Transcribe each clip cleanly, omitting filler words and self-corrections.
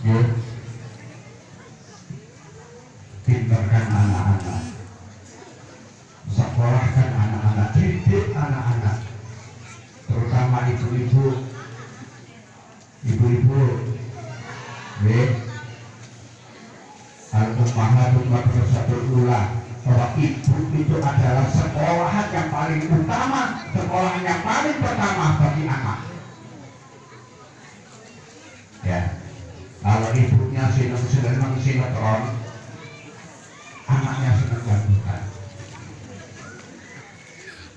Ya, pintarkan anak-anak, sekolahkan anak-anak, didik anak-anak, terutama ibu-ibu, al-ummahatul madrasatul ula. Bahwa ibu itu adalah sekolahan yang paling utama, sekolahan yang paling pertama bagi anak. Ya, kalau ibunya senang sinetron, anaknya senang dangdutan.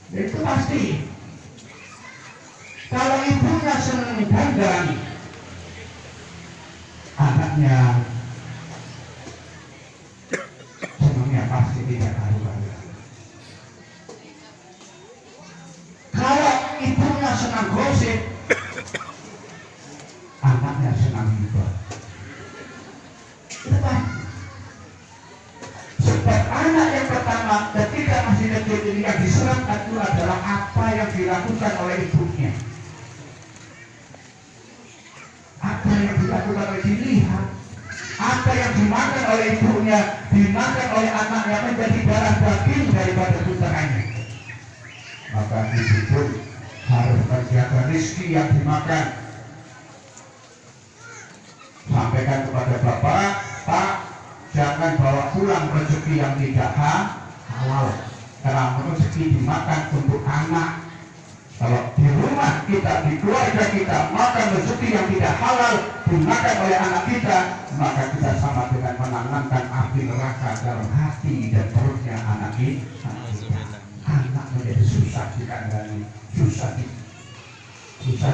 Itu pasti. Kalau ibunya senang dandan, anaknya senangnya pasti tidak karu-karuan. Kalau ibunya senang gosip, anaknya senang hibah. Itu pasti. Sebab anak yang pertama ketika masih kecil ini yang diserap itu adalah apa yang dilakukan oleh ibunya, apa yang dilakukan oleh dilihat, apa yang dimakan oleh ibunya dimakan oleh anaknya menjadi darah daging daripada putranya. Maka ibu pun harus menjaga rezeki yang dimakan. Sampaikan kepada bapak, Pak, jangan bawa pulang rezeki yang tidak halal, karena rezeki dimakan untuk anak. Kalau di rumah kita, di keluarga kita makan rezeki yang tidak halal dimakan oleh anak kita, maka kita sama dengan menanamkan api neraka dalam hati dan perutnya anak kita. Anak menjadi susah dikandani, susah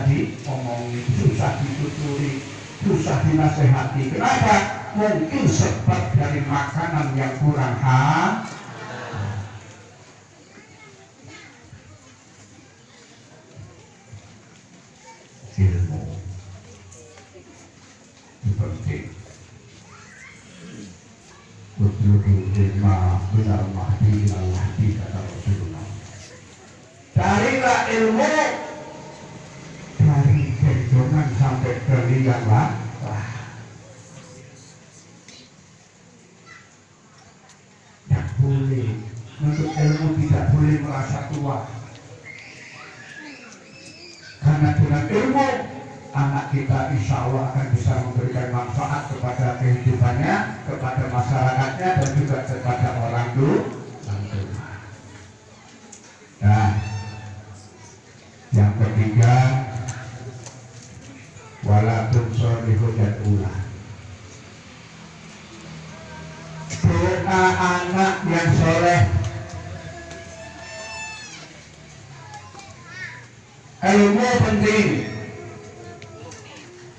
diomongi, susah dituturi, susah dinasehati. Kenapa? Mungkin sebab dari makanan yang kurang ilmu itu penting. Utlubul ilma minal mahdi ilal lahdi, kata Rasulullah. Carilah ilmu dari gendongan sampai ke liang lah. Tidak boleh, untuk ilmu tidak boleh merasa tua. Karena dengan ilmu anak kita insya Allah akan bisa memberikan manfaat kepada kehidupannya, kepada masyarakatnya, dan juga kepada orang tua. Nah, yang ketiga, walatun solihun dan ulah. Doa anak yang soleh. Ilmu penting,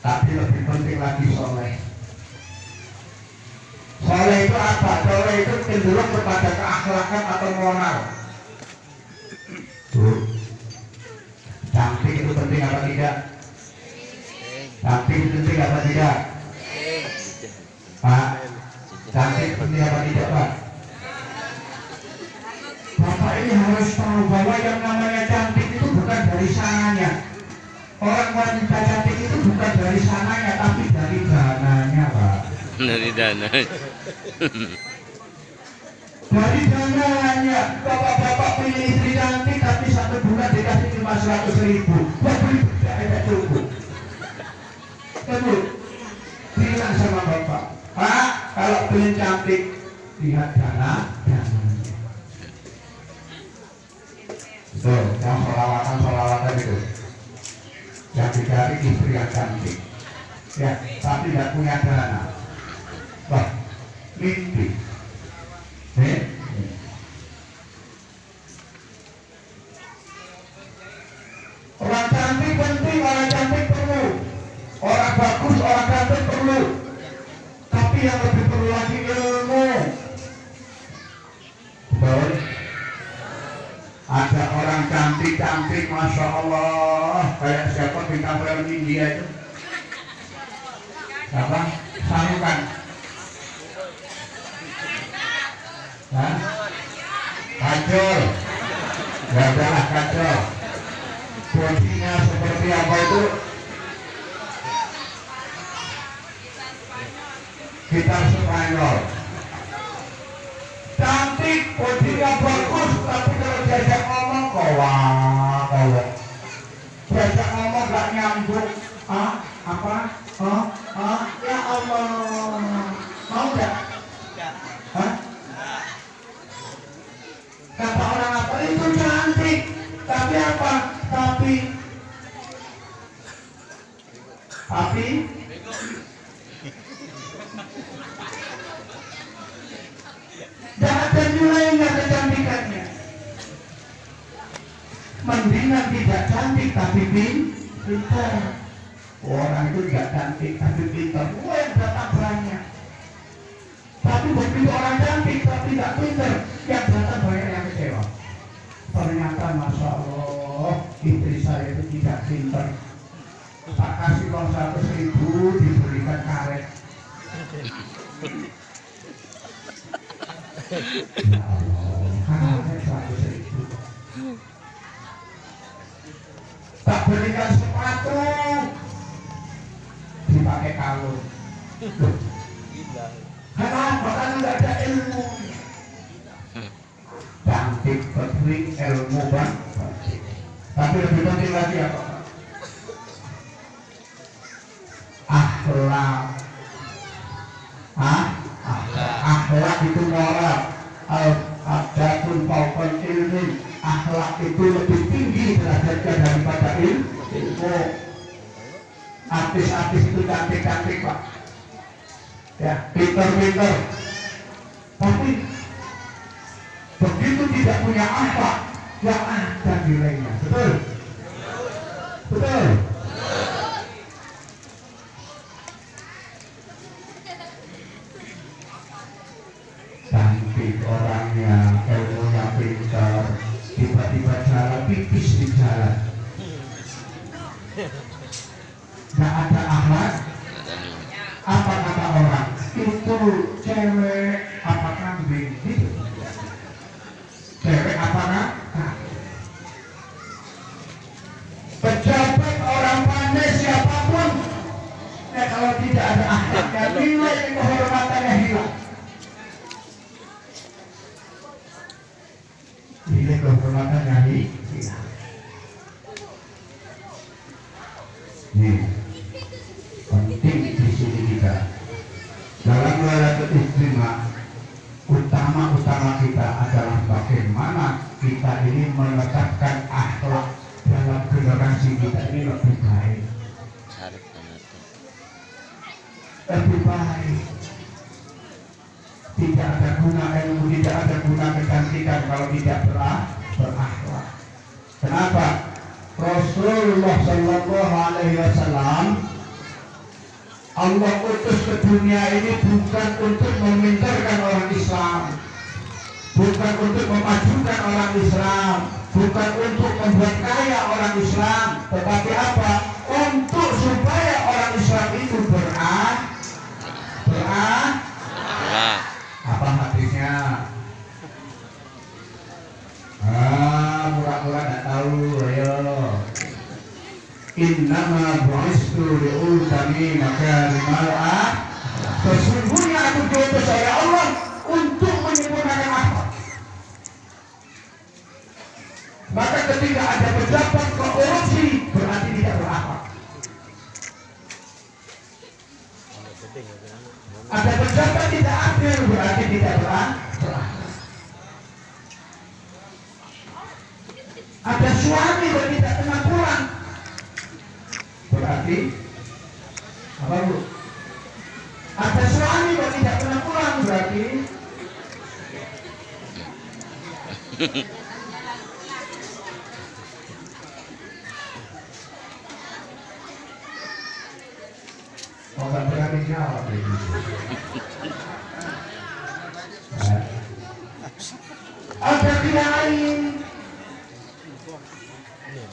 tapi lebih penting lagi soleh. Soleh itu apa? Soleh itu cenderung kepada keakhlakan atau moral. Cantik itu penting apa tidak? Cantik itu penting apa tidak? Pak, cantik penting apa tidak, Pak? Bapak ini harus tahu bahwa yang namanya cantik itu bukan dari sananya. Orang wanita cantik itu bukan dari sananya, tapi dari dananya, Pak. Dari dana. Dari dananya. Bapak-bapak punya istri cantik, tapi 1 bulan dikasih cuma 100.000. Buat beli tidak cukup. Betul. Bilang sama bapak, Pak, kalau pengen cantik lihat dananya. Betul, yang solawatan itu yang dicari istri yang cantik, ya, tapi tidak punya dana. Wah, mimpi. Orang cantik penting, orang cantik perlu, orang bagus, orang cantik perlu, tapi yang lebih perlu lagi ilmu. Betul. Ada orang cantik, masya Allah, kayak siapa bintang film India itu? Siapa? Sarukan. Hah? Kajol. Ya adalah kajol. Bodinya seperti apa itu? gitar Spanyol. Cantik, bodinya bagus, tapi kalau diajak ngomong kalau diajak ngomong gak nyambung. Apa? Ya Allah, mau gak? Kata orang apa itu cantik, tapi apa? Tapi tidak ada nilainya kecantikannya. Mendingan tidak cantik tapi pintar. Orang itu tidak cantik tapi pintar, yang datang banyak. Tapi begitu orang cantik tapi tidak pintar, yang datang banyak yang kecewa. Ternyata Masya Allah, istri saya itu tidak pintar. Tak kasih uang 100.000 diberikan karet. Ya Allah, karet 100.000. Tak berikan sepatu, dipakai kalung. Kenapa? Kan nggak ada ilmu. Cantik, penting, ilmu bang. Tapi lebih penting lagi apa? Akhlak. Akhlak itu moral. Al-adabul fawqal ilmi. Akhlak itu lebih tinggi derajatnya daripada ilmu. Artis-artis itu cantik-cantik pak, ya pinter-pinter, tapi begitu tidak punya akhlak, yang ada nilainya. Betul? Betul? Cantik orangnya, ilmunya pintar, tiba-tiba jalan pipis di jalan, nggak ada akhlak. Apa kata orang? Itu cewek apa kambing gitu. Cewek apa kan? Pejabat, orang pandai, siapapun, ya kalau tidak ada akhlaknya, nilai kehormatannya hilang. Nilai kehormatannya hilang. Nih, penting di sini kita dalam Lailatul Istimah, utama kita adalah bagaimana kita ini meletakkan akhlak dalam generasi kita ini lebih baik. Lebih baik. Tidak ada guna ilmu, tidak ada guna kecantikan kalau tidak berakhlak. Kenapa? Rasulullah Sallallahu Alaihi Wasallam Allah utus ke dunia ini bukan untuk memintarkan orang Islam, bukan untuk memajukan orang Islam, bukan untuk membuat kaya orang Islam, tetapi apa? Untuk supaya orang Islam itu apa hadisnya? Pura-pura nggak tahu, ayo. Innama bu'istu li'utami makarimal akhlak. Sesungguhnya aku diutus oleh Allah untuk menyempurnakan akhlak. Maka ketika ada pejabat korupsi berarti tidak berakhlak. Ada pejabat tidak adil berarti tidak berakhlak. Ada suami yang tidak pernah pulang berarti apa bu? Ada suami yang tidak pernah pulang berarti nggak berani jawab ini. Ada pihak lain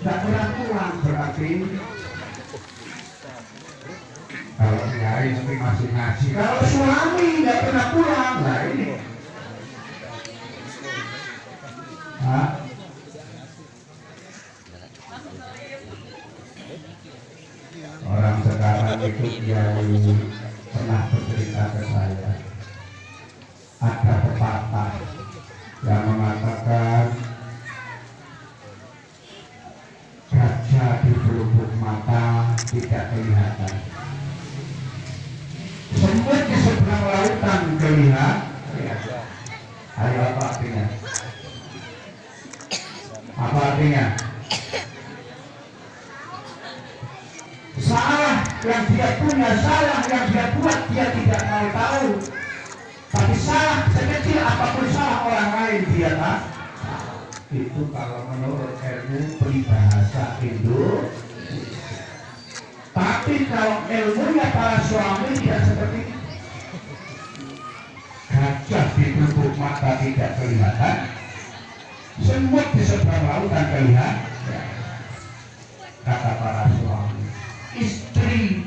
tidak pernah pulang berarti kalau nyari tapi masih ngaji. Kalau suami nggak pernah pulang, nah ini orang sekarang itu kiai pernah bercerita ke saya, ada pepatah yang mengatakan gajah di pelupuk mata tidak kelihatan, semut di seberang lautan kelihatan. Ayo, apa artinya? Apa artinya? Salah yang dia punya, salah yang dia buat, dia tidak mau tahu. Tapi salah sekecil apapun salah orang lain dia tak. Itu kalau menurut ilmu peribahasa Indo. Tapi kalau ilmunya para suami tidak seperti itu. Gajah di pelupuk mata tidak kelihatan, semut di seberang lautan kelihatan. Kata para suami, istri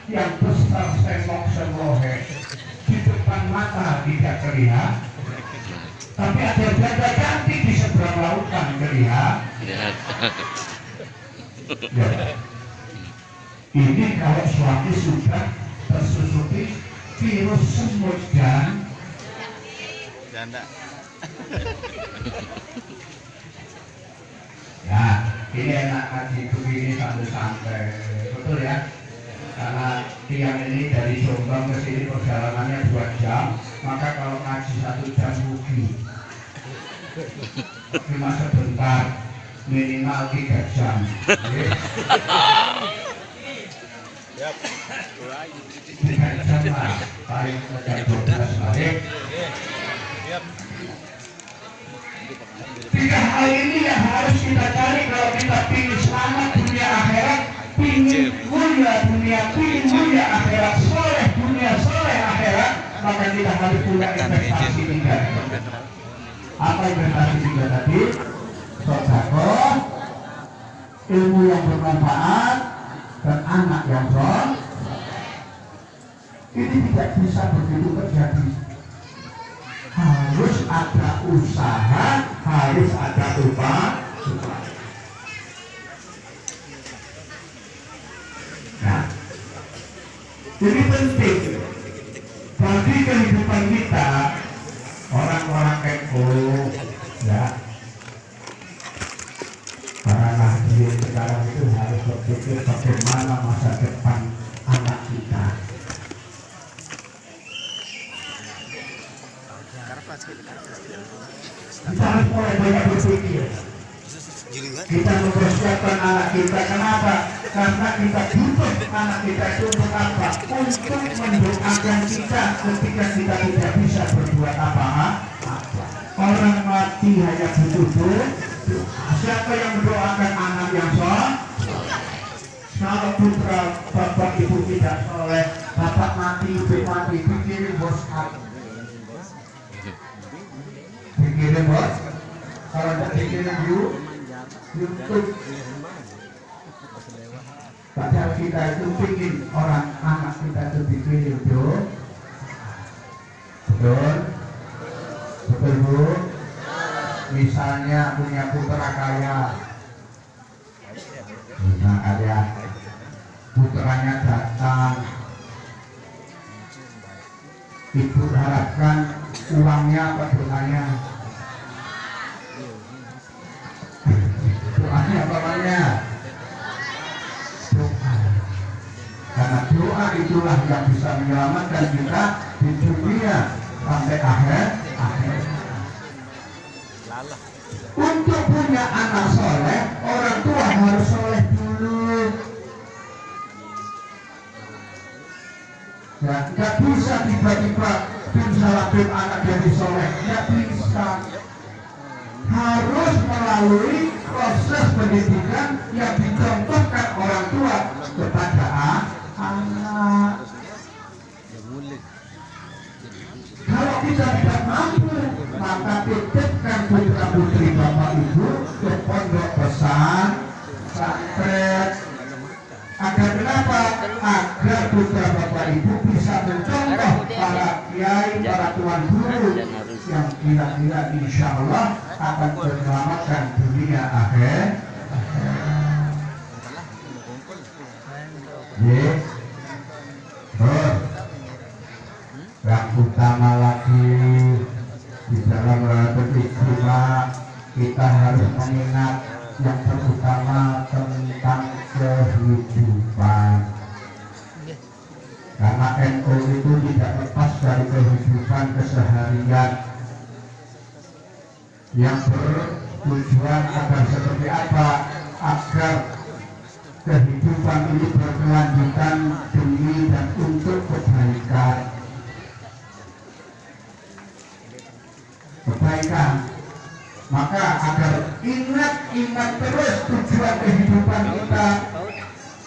yang besar semok semohe di depan mata tidak kelihatan, tapi ada jaga cantik di seberang lautan kelihatan. Ya. Ini kalau suami sudah tersusupi virus semut dan janda. Ya, ini enak ngaji begini santai-santai, betul ya? Karena tiang ini dari Jombang ke sini perjalanannya 2 jam, maka kalau ngaji 1 jam rugi. Cuma sebentar, minimal 3 jam. 3 jam lah, paling jam 12 balik. 3 hal ini yang harus kita cari kalau kita pilih selamat dunia akhirat, pilih mulia dunia, pilih mulia akhirat, soleh dunia, soleh akhirat, maka kita harus punya investasi 3. Apa investasi 3 tadi? Sedekah, ilmu yang bermanfaat, dan anak yang soleh. Ini tidak bisa begitu terjadi. Harus ada usaha, harus ada upaya. Nah, ini penting bagi kehidupan kita, orang-orang eko, ya. Para nahdien sekarang itu harus berpikir bagaimana masa depan anak kita. Kita harus mulai banyak berpikir. Kita mempersiapkan anak kita. Kenapa? Karena kita butuh anak kita itu untuk apa? Untuk mendoakan kita ketika kita tidak bisa berbuat apa-apa. Orang mati hanya butuh doa. Siapa yang mendoakan anak yang soleh? Kalau putra bapak ibu tidak soleh, bapak mati, ibu mati, pikirin bos aku. Pikirin bos, kalau tidak pikirin YouTube. Padahal kita itu ingin orang anak kita itu dikirim doa. Betul? Betul Bu? Misalnya punya putra kaya, nah ada putranya datang, ibu harapkan uangnya apa doanya? Doanya apa namanya? Doa. Karena doa itulah yang bisa menyelamatkan kita di dunia sampai akhir. Untuk punya anak soleh, orang tua harus soleh dulu. Ya, nggak bisa tiba-tiba salabim anak jadi soleh, nggak bisa. Harus melalui proses pendidikan yang dicontohkan orang tua kepada anak. Kalau kita tidak mampu, maka titipkan putra putri bapak ibu ke pondok pesantren. Agar kenapa? Agar putra bapak ibu bisa mencontoh para kiai, para tuan guru yang kira-kira insya Allah akan menyelamatkan dunia akhir. pertama tentang kehidupan. Karena NU itu tidak lepas dari kehidupan keseharian yang bertujuan agar seperti apa, agar kehidupan ini berkelanjutan demi dan untuk kebaikan. Maka agar ingat terus tujuan kehidupan kita.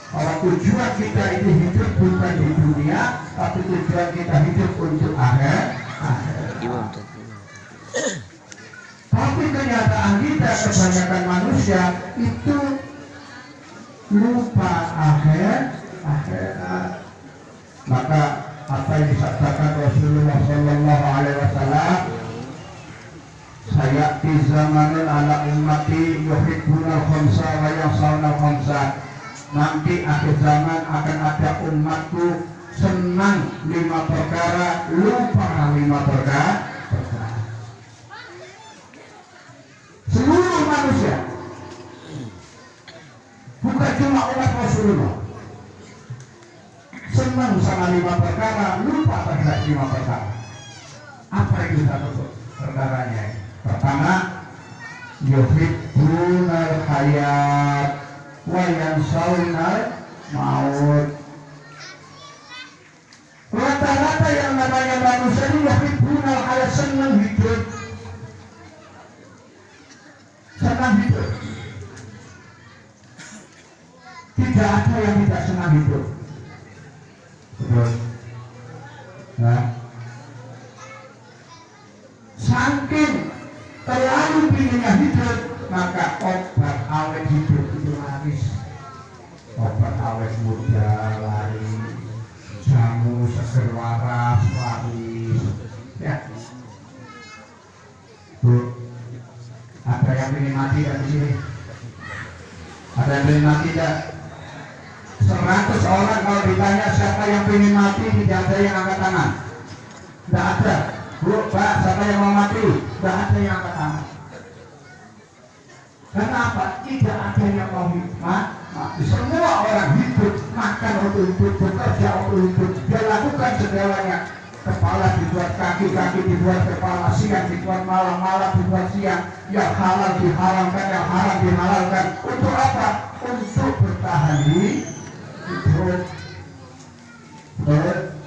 Kalau tujuan kita ini hidup bukan di dunia, tapi tujuan kita hidup untuk akhirat. Tapi kenyataan kita, kebanyakan manusia itu lupa akhirat. Maka apa yang disabdakan Rasulullah Sallallahu Alaihi Wasallam, saya di zamanul ala ummati yuhibbunal khamsa wa yansawna khamsa. Nanti akhir zaman akan ada umatku senang 5 perkara, lupa 5 perkara. Seluruh manusia, bukan cuma umat Rasulullah, senang sama 5 perkara, lupa terhadap 5 perkara. Apa itu satu perkaranya? Pertama, yuhibbunal hayat wa yansawnal maut. Rata-rata yang namanya manusia ini yuhibbunal hayat, senang hidup. Senang hidup. Tidak ada yang tidak senang hidup. Betul. Nah, saking terlalu pinginnya hidup, maka obat awet hidup itu laris. Obat awet muda laris, jamu seger waras laris. Ya, Bu, ada yang ingin mati di sini? Ada yang ingin mati tidak? 100 orang kalau ditanya siapa yang ingin mati, tidak ada yang angkat tangan. Tidak ada. Bu, Pak, siapa yang mau mati? Tidak ada yang angkat tangan. Kenapa? Tidak ada yang mau mati. Semua orang hidup, makan untuk hidup, bekerja untuk hidup. Dia lakukan segalanya. Kepala dibuat kaki, kaki dibuat kepala, siang dibuat malam, malam dibuat siang. Yang halal diharamkan, yang haram dihalalkan. Untuk apa? Untuk bertahan hidup. Betul.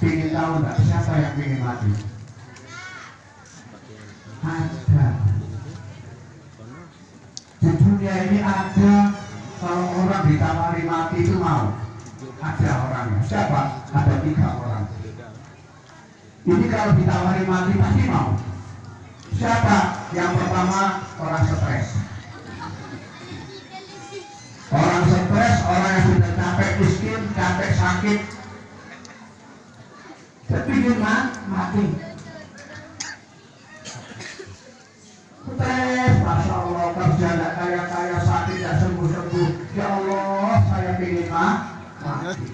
Ingin tahu nggak siapa yang ingin mati? Ada. Di dunia ini ada. Kalau orang ditawari mati itu mau. Ada orangnya. Siapa? Ada 3 orang. Ini kalau ditawari mati pasti mau. Siapa? Yang pertama, orang stres. Orang stres, orang yang sudah capek miskin, capek sakit, kepingin mati. Stres, Masya Allah, kerja tidak kaya-kaya, sakit tidak sembuh-sembuh. Ya Allah, saya ingin mati.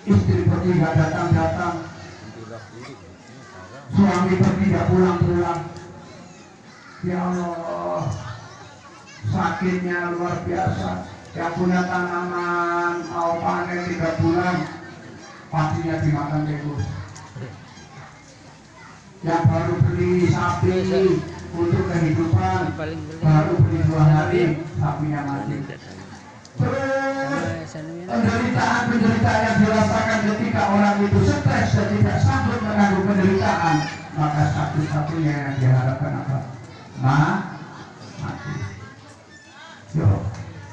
Istri pergi tidak datang-datang, suami pergi tidak pulang-pulang. Ya Allah, sakitnya luar biasa. Yang punya tanaman mau panen 3 bulan, pastinya dimakan tikus. Yang baru beli sapi untuk kehidupan, baru beli 2 hari, sapinya mati. Terus penderitaan yang dirasakan ketika orang itu stres dan tidak sanggup menanggung penderitaan, maka satu-satunya yang diharapkan apa? Mati. Yo,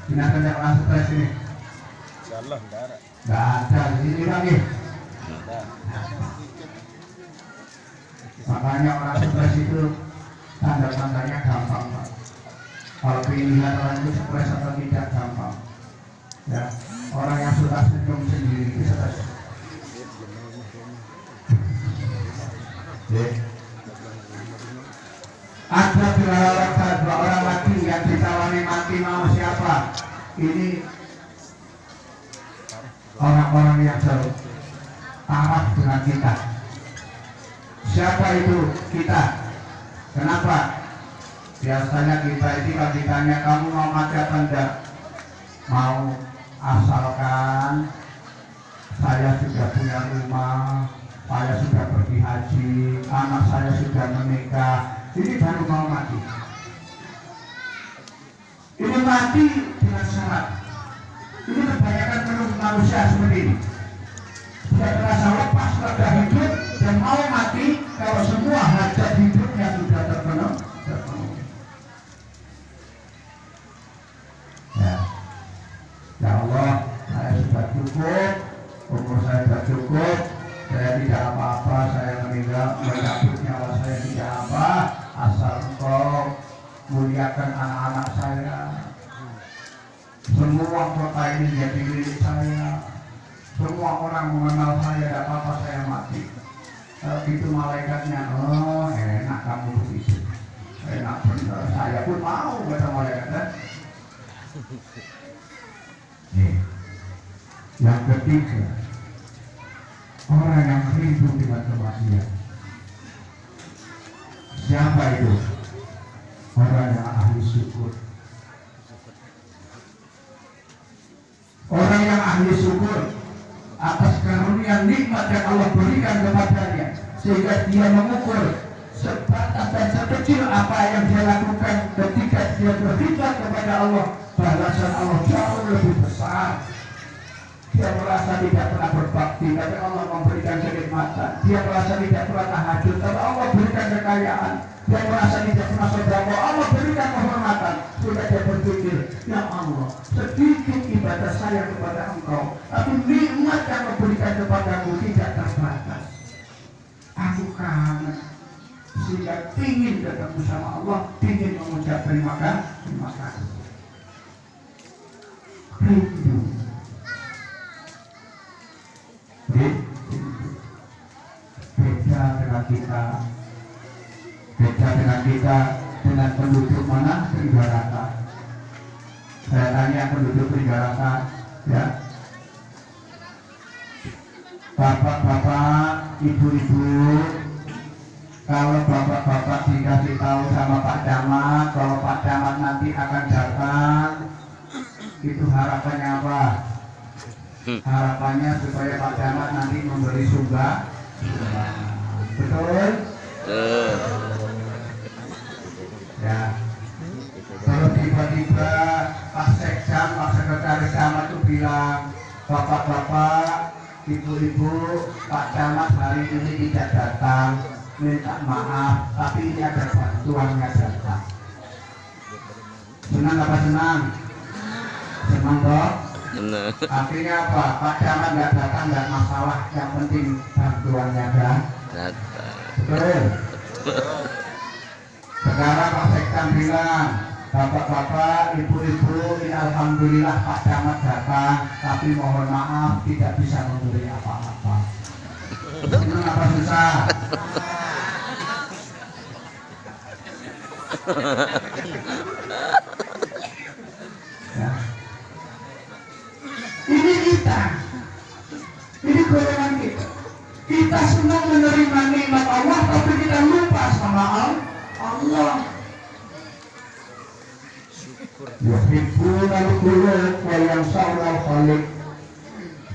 binatang yang orang stres ini. Insyaallah enggak ada di sini lagi. Makanya orang stres itu tanda-tandanya gampang, Pak. Kalau pilihan orang itu stres atau tidak gampang. Ya, orang yang suka senyum sendiri itu stres. Ada 2 orang lagi yang ditawari mati, mau siapa? Ini orang-orang yang jauh taraf dengan kita. Siapa itu? Kita. Kenapa? Biasanya kita ini kalau ditanya kamu mau mati apa enggak? Mau, asalkan saya sudah punya rumah, saya sudah pergi haji, anak saya sudah menikah, ini baru mau mati. Ini mati dengan syarat. Ini kebanyakan manusia seperti ini. Sudah terasa lepas pada hidup dan mau mati kalau semua hajat hidupnya sudah terpenuhi. Ya Allah, saya sudah cukup, umur saya sudah cukup, saya tidak apa-apa, saya meninggal, menyambut nyawa saya tidak apa, asal Engkau muliakan anak-anak saya. Semua kota ini jadi milik saya, semua orang mengenal saya, tidak apa-apa saya mati. Kalau itu malaikatnya, oh enak kamu begitu, enak benar, saya pun mau kata malaikatnya. Yang ketiga, orang yang rindu dengan kematian. Siapa itu? Orang yang ahli syukur. Orang yang ahli syukur atas karunia nikmat yang Allah berikan kepadanya, sehingga dia mengukur sebatas dan sekecil apa yang dia lakukan ketika dia berkhidmat kepada Allah, balasan Allah jauh lebih besar. Dia merasa tidak pernah berbakti, tapi Allah memberikan kenikmatan. Dia merasa tidak pernah tahajud, tapi Allah berikan kekayaan. Dia merasa tidak pernah sedekah, Allah berikan kehormatan. Sudah dia berpikir, ya Allah, sedikit ibadah saya kepada Engkau, tapi nikmat yang Engkau berikan kepadamu tidak terbatas. Aku kangen, sehingga ingin ketemu sama Allah, ingin mengucap terima kasih. Rindu. Beda dengan kita dengan penduduk mana? Trigoraka. Saya tanya penduduk Trigoraka, ya, bapak-bapak, ibu-ibu, kalau bapak-bapak dikasih tahu sama Pak Camat, kalau Pak Camat nanti akan datang, itu harapannya apa? Harapannya supaya Pak Camat nanti memberi sumbang. Betul? Ya. Kalau tiba-tiba Pak Sekjam, Pak Sekretaris Camat itu bilang, bapak-bapak, ibu-ibu, Pak Camat hari ini tidak datang, minta maaf, tapi ini ada bantuannya datang. Senang apa senang? Senang toh? Akhirnya apa? Pak Camat nggak datang nggak masalah, yang penting bantuannya datang. Betul. Sekarang Pak Sekjam bilang, bapak-bapak, ibu-ibu, ini alhamdulillah Pak Camat datang, tapi mohon maaf tidak bisa memberi apa-apa. Senang apa susah? Ya. Ini kita, ini golongan kita. Kita senang menerima nikmat Allah, tapi kita lupa sama Allah. Yuhibbuna al-qulub wa yansawna al-khaliq.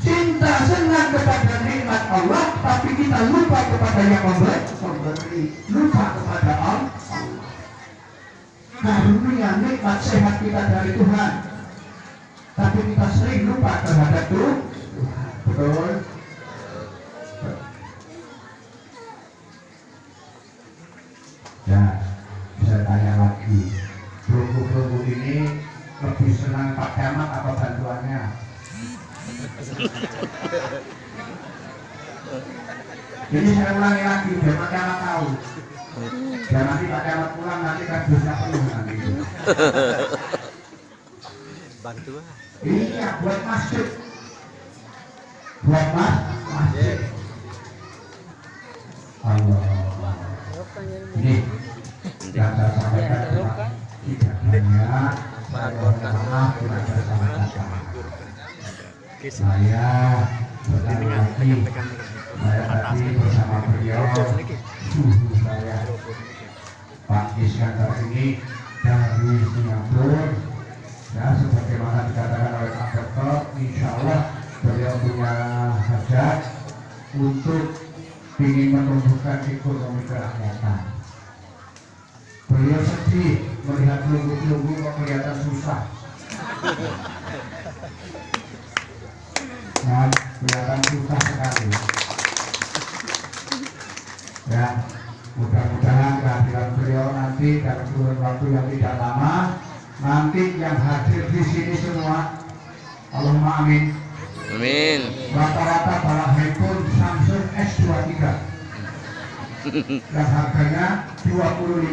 Cinta senang kepada nikmat Allah, tapi kita lupa kepada yang memberi, lupa kepada Allah. Karunia nikmat sehat kita dari Tuhan, tapi kita sering lupa terhadap Tuhan. Betul? Ya, saya tanya lagi, perunggu-perunggu ini lebih senang Pak Camat atau bantuannya? Jadi saya ulangi lagi, biar Pak Camat tahu. Dan nanti Pak Camat pulang, nanti kardusnya penuh nanti. Bantuan. Iya, buat masjid. Buat masjid. Allah. Ini yang saya sampaikan tidak hanya maaf kepada sahabat-sahabat. Saya sekali lagi, saya tadi bersama beliau, suhu saya Iskandar ini dari Singapura. Ya, sebagaimana dikatakan oleh Pak Dokter, insya Allah beliau punya hajat untuk ingin menumbuhkan ekonomi kerakyatan. Beliau sedih melihat lumbu-lumbu kok kelihatan susah. Nah, kelihatan susah sekali. Ya, mudah-mudahan kehadiran beliau nanti dalam kurun waktu yang tidak lama, nanti yang hadir di sini semua, Allahumma amin. Amin. Rata-rata bawa handphone Samsung S23 yang harganya 25.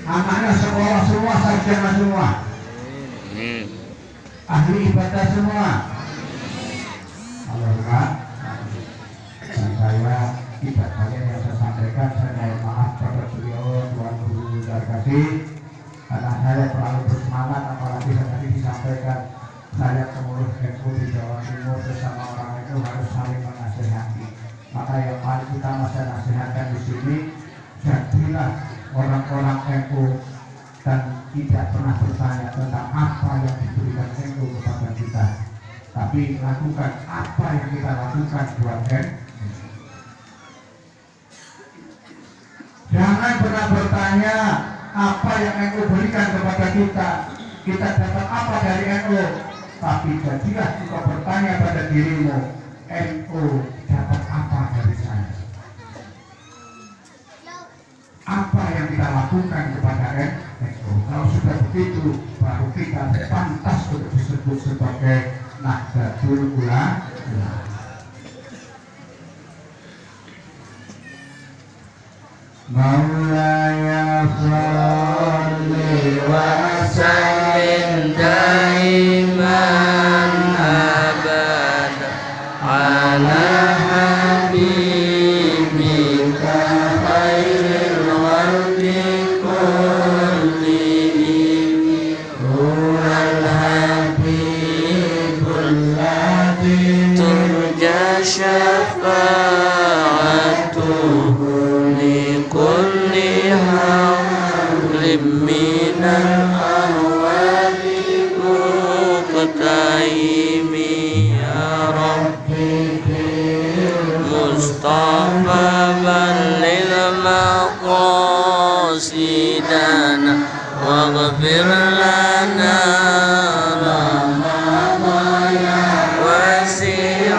Anaknya sekolah semua, sarjana semua, ahli ibadah semua. Allahumma. Dan saya tidak banyak yang saya sampaikan. Saya mohon maaf pada beliau, Tuan Guru Darkasi, karena saya terlalu bersemangat, apalagi saya tadi disampaikan saya pengurus NU di Jawa Timur bersama orang itu harus saling menasihati. Maka yang paling utama saya nasihatkan di sini, jadilah orang-orang NU dan tidak pernah bertanya tentang apa yang diberikan NU kepada kita, tapi lakukan apa yang kita lakukan buat NU. Jangan pernah bertanya apa yang NU berikan kepada kita, kita dapat apa dari NU, tapi jadilah engkau bertanya pada dirimu, NU dapat apa dari saya? Apa yang kita lakukan kepada NU? Kalau sudah begitu, baru kita pantas untuk disebut sebagai Nahdlatul Ulama. Maulaya salli wa sallim daiman abada ala habibika khairil khalqi kullihim huwal habibul ladzi turja syafa'atuhu kulli hawlim minal ahwali muqtaimi ya Rabbi Mustafa balil maqasidana waghfir lana